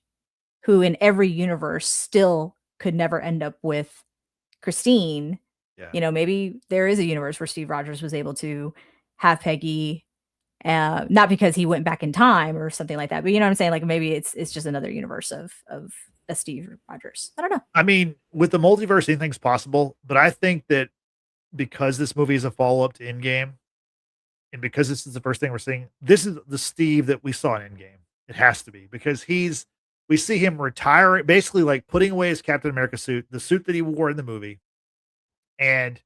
who in every universe still could never end up with Christine. Yeah. Maybe there is a universe where Steve Rogers was able to have Peggy, not because he went back in time or something like that, but you know what I'm saying? Like maybe it's just another universe of a Steve Rogers. I don't know. I mean, with the multiverse, anything's possible, but I think that because this movie is a follow-up to Endgame, and because this is the first thing we're seeing, this is the Steve that we saw in Endgame. It has to be, because we see him retiring, basically like putting away his Captain America suit, the suit that he wore in the movie. And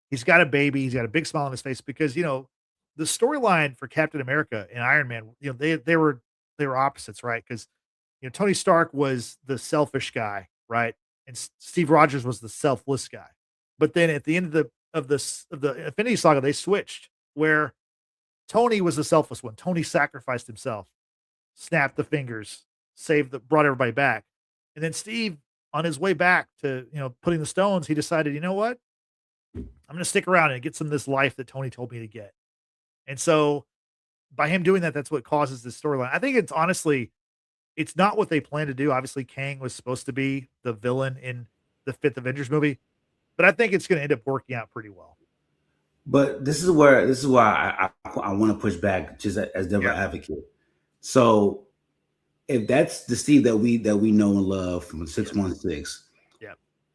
he's got a baby. He's got a big smile on his face because, the storyline for Captain America and Iron Man, they were opposites, right? Because, Tony Stark was the selfish guy, right? And Steve Rogers was the selfless guy. But then at the end of the Infinity Saga, they switched, where Tony was the selfless one. Tony sacrificed himself, snapped the fingers, brought everybody back. And then Steve, on his way back to, putting the stones, he decided, you know what? I'm going to stick around and get some of this life that Tony told me to get. And so by him doing that, that's what causes this storyline. I think it's honestly, it's not what they plan to do. Obviously, Kang was supposed to be the villain in the 5th Avengers movie, but I think it's going to end up working out pretty well. But this is why I want to push back just as devil advocate. So if that's the Steve that we know and love from 616,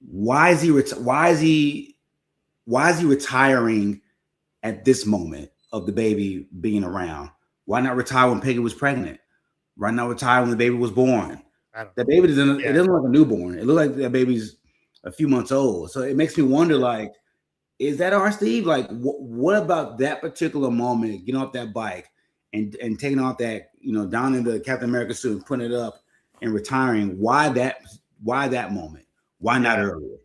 why is he retiring at this moment of the baby being around? Why not retire when Peggy was pregnant? Why not retire when the baby was born? That baby it doesn't look like a newborn. It looks like that baby's a few months old. So it makes me wonder, like, is that our Steve? Like, what about that particular moment, getting off that bike and taking off that, down in the Captain America suit and putting it up and retiring? Why that moment? Why not earlier?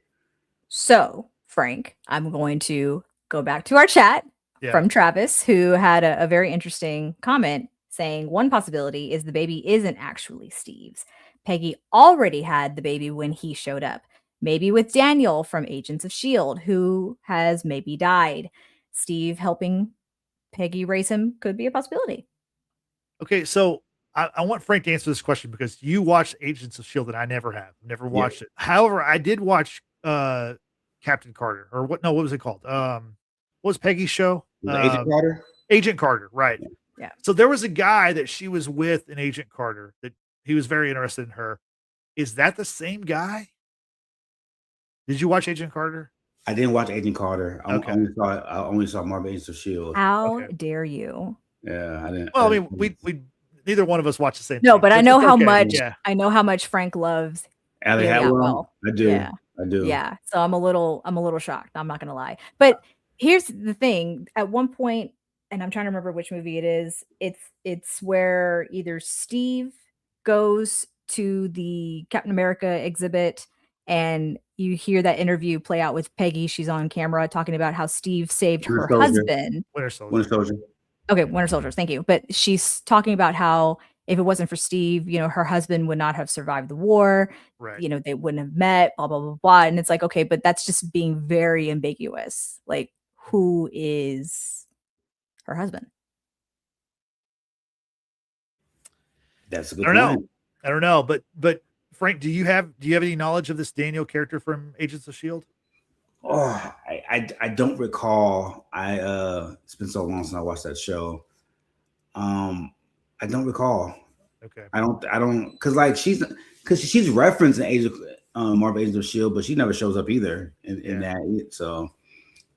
So, Frank, I'm going to go back to our chat from Travis, who had a very interesting comment saying one possibility is the baby isn't actually Steve's. Peggy already had the baby when he showed up. Maybe with Daniel from Agents of S.H.I.E.L.D., who has maybe died. Steve helping Peggy raise him could be a possibility. Okay, so I want Frank to answer this question because you watched Agents of S.H.I.E.L.D. and I never have. Never watched it. However, I did watch Captain Carter, or what was it called? What was Peggy's show? Agent Carter? Agent Carter, right. Yeah. So there was a guy that she was with in Agent Carter that he was very interested in her. Is that the same guy? Did you watch Agent Carter? I didn't watch Agent Carter. I only saw Marvel Agents of S.H.I.E.L.D. How dare you? Yeah, I didn't. Well, I mean, we neither one of us watched the same thing. But I know how much I know how much Frank loves Allie Hadwell. I do. Yeah. I do. Yeah. So I'm a little shocked. I'm not gonna lie. But here's the thing. At one point, and I'm trying to remember which movie it is, it's where either Steve goes to the Captain America exhibit and you hear that interview play out with Peggy. She's on camera talking about how Steve saved her husband. Winter Soldier. Okay, Winter Soldiers, thank you. But she's talking about how if it wasn't for Steve, her husband would not have survived the war. Right. They wouldn't have met, blah, blah, blah, blah. And it's like, okay, but that's just being very ambiguous. Like, who is her husband? That's a good point. I don't know. But Frank, do you have any knowledge of this Daniel character from Agents of S.H.I.E.L.D.? Oh, I don't recall. It's been so long since I watched that show. I don't recall. Okay. I don't because she's referenced in Marvel Agents of S.H.I.E.L.D., but she never shows up either in that. So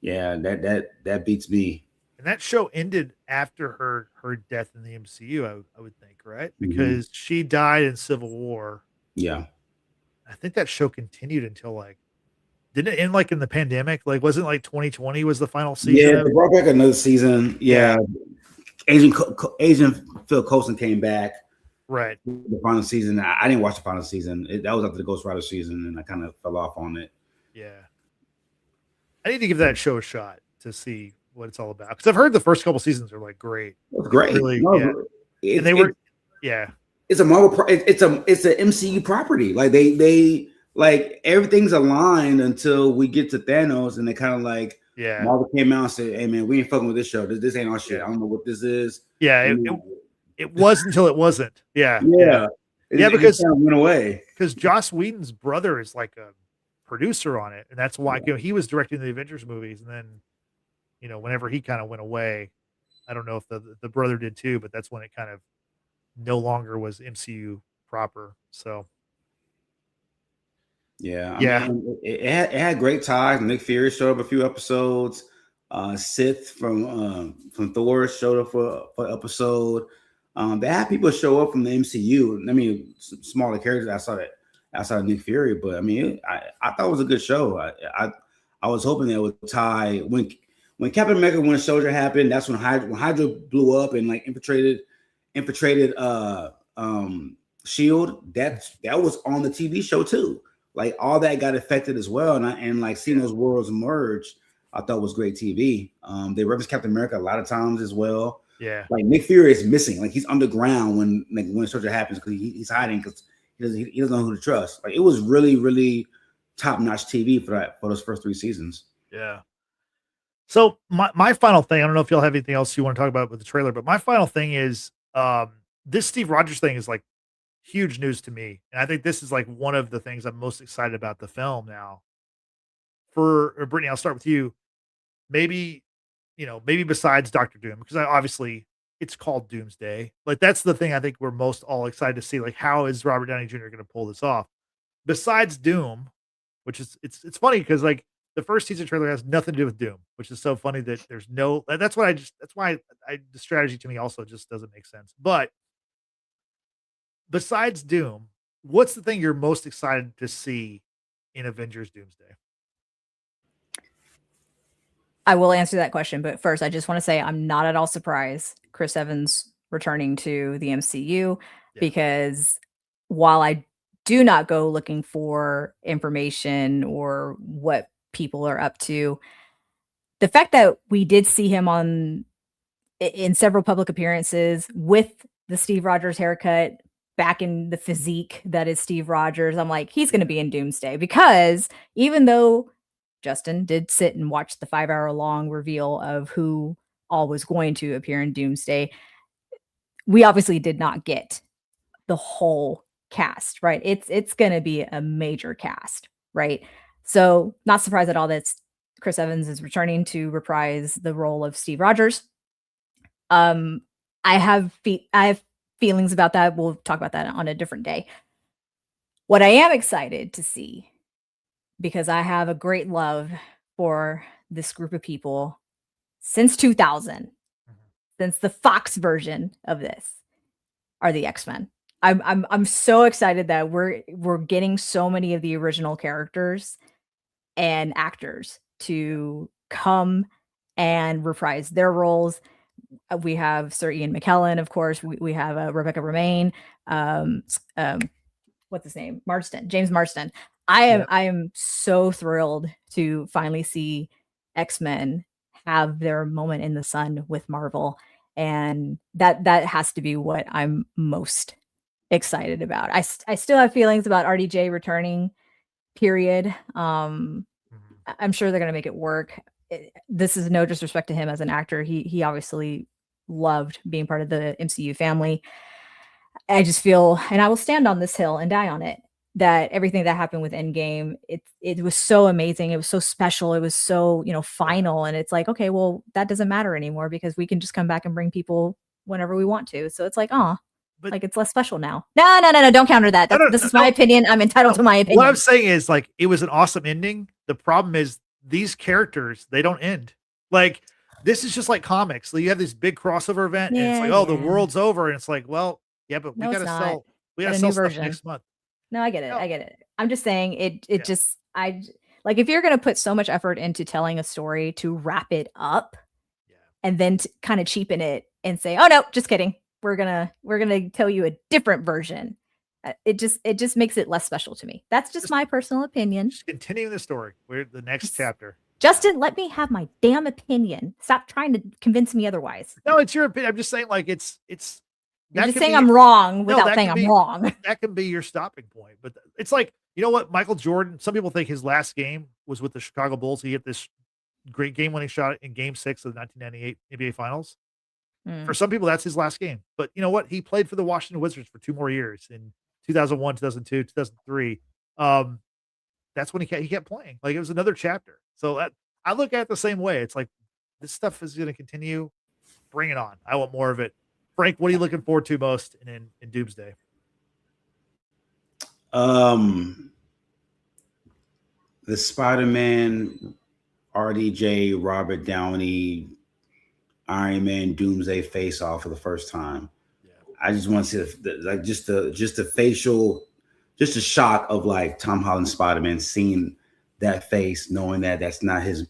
yeah, that beats me. And that show ended after her death in the MCU, I would think, right? Because she died in Civil War. Yeah. I think that show continued until didn't it end in the pandemic? Wasn't 2020 was the final season? Yeah, they brought back another season. Yeah. Agent Phil Coulson came back. Right. The final season. I didn't watch the final season. That was after the Ghost Rider season, and I kind of fell off on it. Yeah. I need to give that show a shot to see what it's all about. Because I've heard the first couple seasons are great. It's great. Really, and they were It's a Marvel. It's an MCU property. They everything's aligned until we get to Thanos, and they kind of Marvel came out and said, "Hey man, we ain't fucking with this show. This ain't our shit. I don't know what this is." Yeah, it was until it wasn't. Yeah. Because it went away. Because Joss Whedon's brother is a producer on it, and that's why he was directing the Avengers movies, and then whenever he kind of went away, I don't know if the brother did too, but that's when it kind of no longer was MCU proper. So I mean, it had great ties. Nick Fury showed up a few episodes. Sith from Thor showed up for episode. They had people show up from the MCU. I mean, smaller characters outside of Nick Fury, but I mean, I thought it was a good show. I was hoping that would tie when Captain America Winter Soldier happened. That's when Hydra blew up and infiltrated Shield. That was on the TV show too. All that got affected as well, and seeing those worlds merge, I thought was great TV. They referenced Captain America a lot of times as well. Yeah, Nick Fury is missing. He's underground when Winter Soldier happens because he's hiding because he doesn't know who to trust. It was really, really top notch TV for those first 3 seasons. Yeah. So my final thing, I don't know if y'all have anything else you want to talk about with the trailer, but my final thing is this Steve Rogers thing is like huge news to me. And I think this is like one of the things I'm most excited about the film now. Brittany, I'll start with you. Maybe, maybe besides Doctor Doom, because obviously it's called Doomsday. Like that's the thing I think we're most all excited to see. Like, how is Robert Downey Jr. going to pull this off? Besides Doom, which is it's funny because like the first teaser trailer has nothing to do with Doom, which is so funny that there's no. That's why the strategy to me also just doesn't make sense. But besides Doom, what's the thing you're most excited to see in Avengers Doomsday? I will answer that question, but first I just want to say I'm not at all surprised Chris Evans returning to the MCU because while I do not go looking for information or what people are up to, the fact that we did see him in several public appearances with the Steve Rogers haircut, back in the physique that is Steve Rogers, I'm like, he's going to be in Doomsday, because even though Justin did sit and watch the 5-hour-long reveal of who all was going to appear in Doomsday, we obviously did not get the whole cast, right? It's going to be a major cast, right? So not surprised at all that Chris Evans is returning to reprise the role of Steve Rogers. I have feelings about that. We'll talk about that on a different day. What I am excited to see, because I have a great love for this group of people since 2000, since the Fox version of this, are the X-Men. I'm so excited that we're getting so many of the original characters and actors to come and reprise their roles. We have Sir Ian McKellen, of course. We have Rebecca Romijn. What's his name? James Marsden. I am so thrilled to finally see X-Men have their moment in the sun with Marvel, and that has to be what I'm most excited about. I still have feelings about RDJ returning, period. I'm sure they're going to make it work. This is no disrespect to him as an actor. He obviously loved being part of the MCU family. I just feel, and I will stand on this hill and die on it, that everything that happened with Endgame, it was so amazing. It was so special. It was so, final. And it's like, okay, well, that doesn't matter anymore because we can just come back and bring people whenever we want to. So it's like, like it's less special now. No, don't counter that. This is my opinion. I'm entitled to my opinion. What I'm saying is, like, it was an awesome ending. The problem is these characters, they don't end. Like, this is just like comics. Like, you have this big crossover event and it's like, oh, the world's over. And it's like, well, yeah, but we got to sell stuff next month. No, I get it. I'm just saying like, if you're going to put so much effort into telling a story to wrap it up and then to kind of cheapen it and say, oh no, just kidding. We're going to tell you a different version. It just makes it less special to me. That's just my personal opinion. Just continuing the story. We're the next chapter. Justin, let me have my damn opinion. Stop trying to convince me otherwise. No, it's your opinion. I'm just saying, like, it's you're just saying I'm wrong without saying I'm wrong. That can be your stopping point. But it's like, you know what? Michael Jordan, some people think his last game was with the Chicago Bulls. He hit this great game-winning shot in Game 6 of the 1998 NBA Finals. For some people, that's his last game. But you know what? He played for the Washington Wizards for 2 more years in 2001, 2002, 2003. That's when he kept playing. Like, it was another chapter. So I look at it the same way. It's like, this stuff is going to continue. Bring it on. I want more of it. Frank, what are you looking forward to most in Doomsday? The Spider-Man, RDJ, Robert Downey, Iron Man, Doomsday face off for the first time. Yeah. I just want to see just the facial, just a shot of like Tom Holland Spider-Man, seeing that face, knowing that that's not his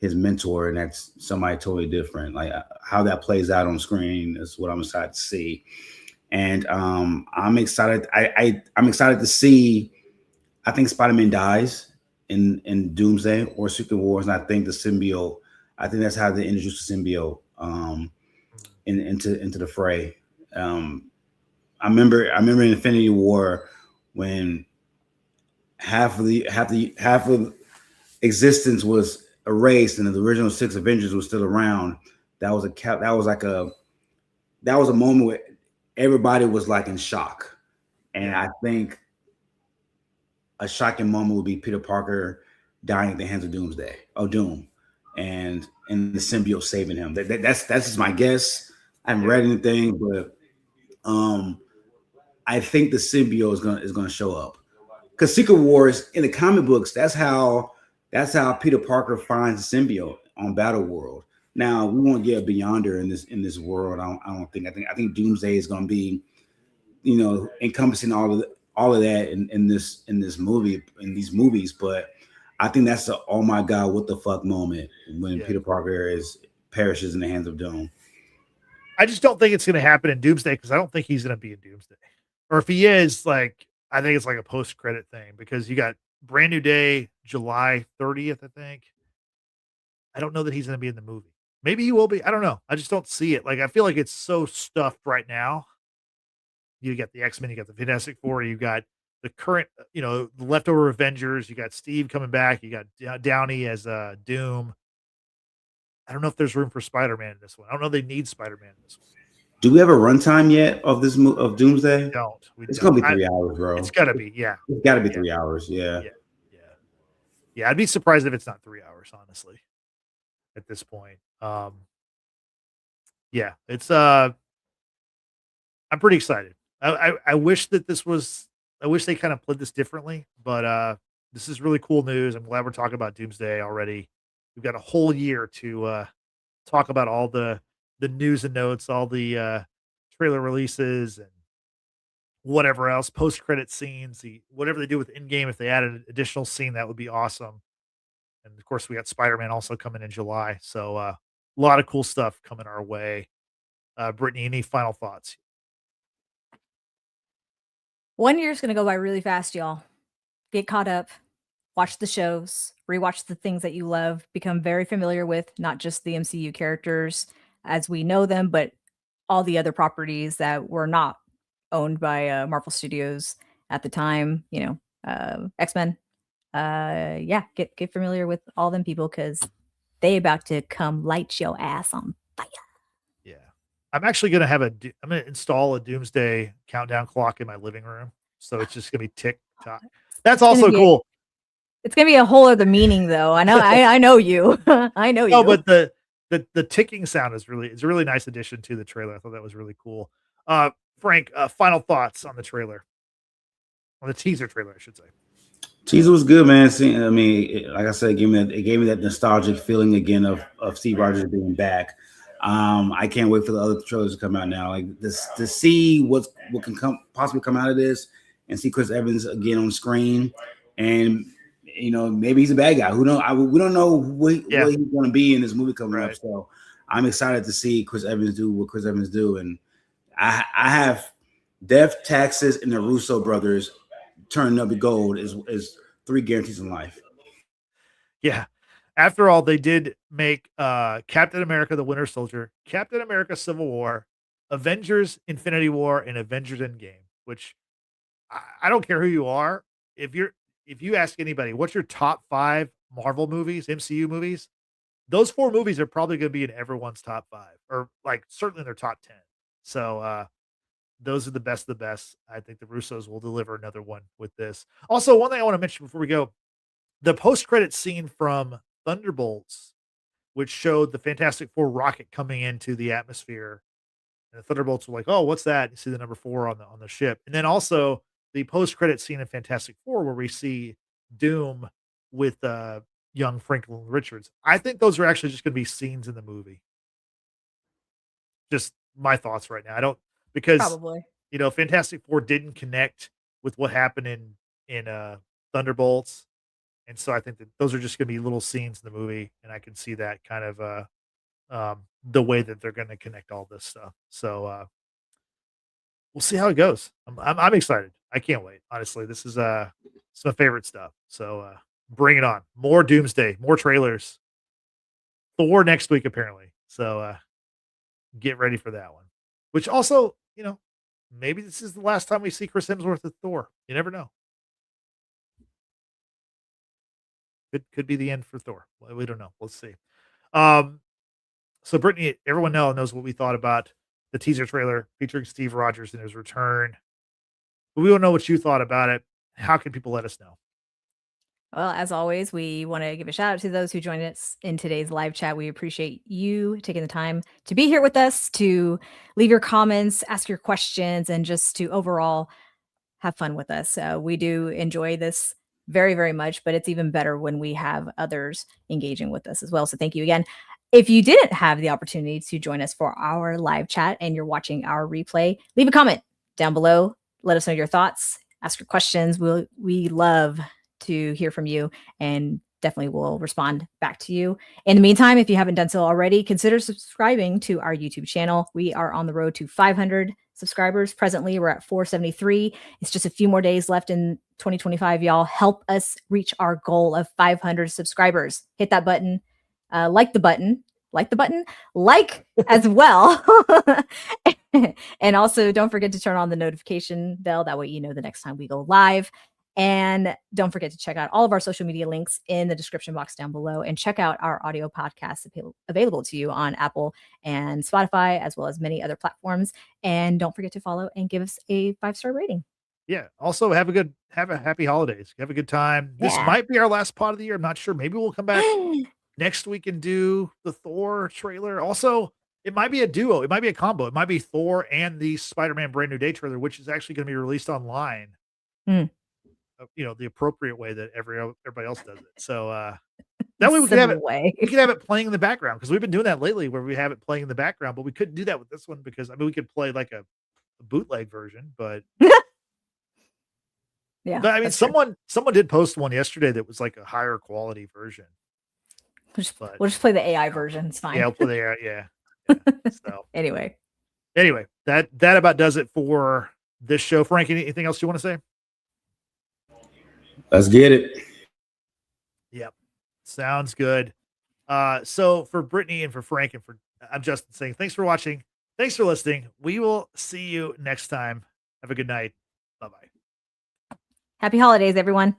mentor and that's somebody totally different. Like how that plays out on screen is what I'm excited to see. And I'm excited. I'm excited to see. I think Spider-Man dies in Doomsday or Secret Wars, and I think the symbiote. I think that's how they introduce the symbiote into the fray. I remember in Infinity War when half of existence was erased and the original 6 Avengers was still around, that was a moment where everybody was like in shock. And I think a shocking moment would be Peter Parker dying at the hands of Doom, and the symbiote saving him. That's just my guess. I haven't read anything, but I think the symbiote is gonna show up. Because Secret Wars in the comic books, that's how Peter Parker finds the symbiote on Battle World. Now we won't get a Beyonder in this world. I don't think. I think Doomsday is going to be, encompassing all of that in this movie, in these movies. But I think that's a oh my god, what the fuck moment when Peter Parker perishes in the hands of Doom. I just don't think it's going to happen in Doomsday because I don't think he's going to be in Doomsday. Or if he is, like, I think it's like a post-credit thing because you got Brand New Day, July 30th, I think. I don't know that he's going to be in the movie. Maybe he will be. I don't know. I just don't see it. Like, I feel like it's so stuffed right now. You got the X-Men, you got the Fantastic Four, you got the current, the leftover Avengers, you got Steve coming back, you got Downey as Doom. I don't know if there's room for Spider-Man in this one. I don't know they need Spider-Man in this one. Do we have a runtime yet of of Doomsday? We don't. It's gonna be 3 hours, bro. It's gotta be, yeah. It's gotta be 3 hours, yeah. Yeah, I'd be surprised if it's not 3 hours, honestly, at this point. Yeah, it's I'm pretty excited. I wish that I wish they kind of played this differently, but this is really cool news. I'm glad we're talking about Doomsday already. We've got a whole year to talk about all the news and notes, all the trailer releases and whatever else, post-credit scenes, whatever they do with in-game. If they added an additional scene, that would be awesome. And of course, we got Spider-Man also coming in July. So a lot of cool stuff coming our way. Brittany, any final thoughts? 1 year is going to go by really fast, y'all. Get caught up, watch the shows, rewatch the things that you love, become very familiar with not just the MCU characters as we know them, but all the other properties that were not owned by Marvel Studios at the time, X-Men. Get familiar with all them people because they about to come light your ass on fire. Yeah. I'm actually going to I'm going to install a Doomsday countdown clock in my living room. So it's just going to be tick tock. That's also cool. It's going to be a whole other meaning though. I know, I know you. I know you. No, but the ticking sound is a really nice addition to the trailer. I thought that was really cool. Frank, final thoughts on the trailer, on the teaser trailer, I should say. Teaser was good, man. Like I said, it gave me that nostalgic feeling again of Steve Rogers being back. I can't wait for the other trailers to come out now. Like this to see what can possibly come out of this and see Chris Evans again on screen. And maybe he's a bad guy. Who knows? We don't know what he's going to be in this movie coming up. So I'm excited to see Chris Evans do what Chris Evans do. And I have Death, Taxes, and the Russo brothers turning up the gold is 3 guarantees in life. Yeah. After all, they did make Captain America: The Winter Soldier, Captain America: Civil War, Avengers: Infinity War, and Avengers: Endgame. Which I don't care who you are. If you ask anybody, what's your top 5 Marvel movies, MCU movies? Those 4 movies are probably going to be in everyone's top 5, or like certainly in their top 10. So those are the best of the best. I think the Russos will deliver another one with this. Also, one thing I want to mention before we go, the post-credit scene from Thunderbolts, which showed the Fantastic Four rocket coming into the atmosphere, and the Thunderbolts were like, "Oh, what's that?" You see the number 4 on the ship, and then also the post-credit scene in Fantastic Four where we see Doom with young Franklin Richards. I think those are actually just going to be scenes in the movie. Just my thoughts right now. I don't because Probably. Fantastic Four didn't connect with what happened in Thunderbolts. And so I think that those are just going to be little scenes in the movie, and I can see that kind of the way that they're going to connect all this stuff. So we'll see how it goes. I'm excited. I can't wait. Honestly, this is it's my favorite stuff. So bring it on. More Doomsday, more trailers. Thor next week apparently. So get ready for that one. Which also, maybe this is the last time we see Chris Hemsworth as Thor. You never know. Could be the end for Thor. We don't know. Let's see. So Brittany, everyone knows what we thought about the teaser trailer featuring Steve Rogers in his return. But we don't know what you thought about it. How can people let us know? Well, as always, we want to give a shout out to those who joined us in today's live chat. We appreciate you taking the time to be here with us, to leave your comments, ask your questions, and just to overall have fun with us. We do enjoy this very, very much, but it's even better when we have others engaging with us as well. So thank you again. If you didn't have the opportunity to join us for our live chat and you're watching our replay, leave a comment down below. Let us know your thoughts, ask your questions. We love to hear from you and definitely will respond back to you. In the meantime, if you haven't done so already, consider subscribing to our YouTube channel. We are on the road to 500 subscribers. Presently, we're at 473. It's just a few more days left in 2025, y'all. Help us reach our goal of 500 subscribers. Hit that button, like as well. And also don't forget to turn on the notification bell. That way you know the next time we go live. And don't forget to check out all of our social media links in the description box down below, and check out our audio podcasts available to you on Apple and Spotify, as well as many other platforms. And don't forget to follow and give us a 5-star rating. Yeah. Also have a happy holidays. Have a good time. This might be our last pod of the year. I'm not sure. Maybe we'll come back next week and do the Thor trailer. Also, it might be a duo. It might be a combo. It might be Thor and the Spider-Man Brand New Day trailer, which is actually going to be released online. The appropriate way that everybody else does it. So that way we can have it playing in the background, because we've been doing that lately where we have it playing in the background, but we couldn't do that with this one because we could play like a bootleg version, but yeah. But someone did post one yesterday that was like a higher quality version. We'll just play the AI version. It's fine. Yeah, we'll play the AI. Yeah. So anyway, that about does it for this show. Frank, anything else you want to say? Let's get it. Yep. Sounds good. So for Brittany and for Frank and I'm Justin saying thanks for watching. Thanks for listening. We will see you next time. Have a good night. Bye-bye. Happy holidays, everyone.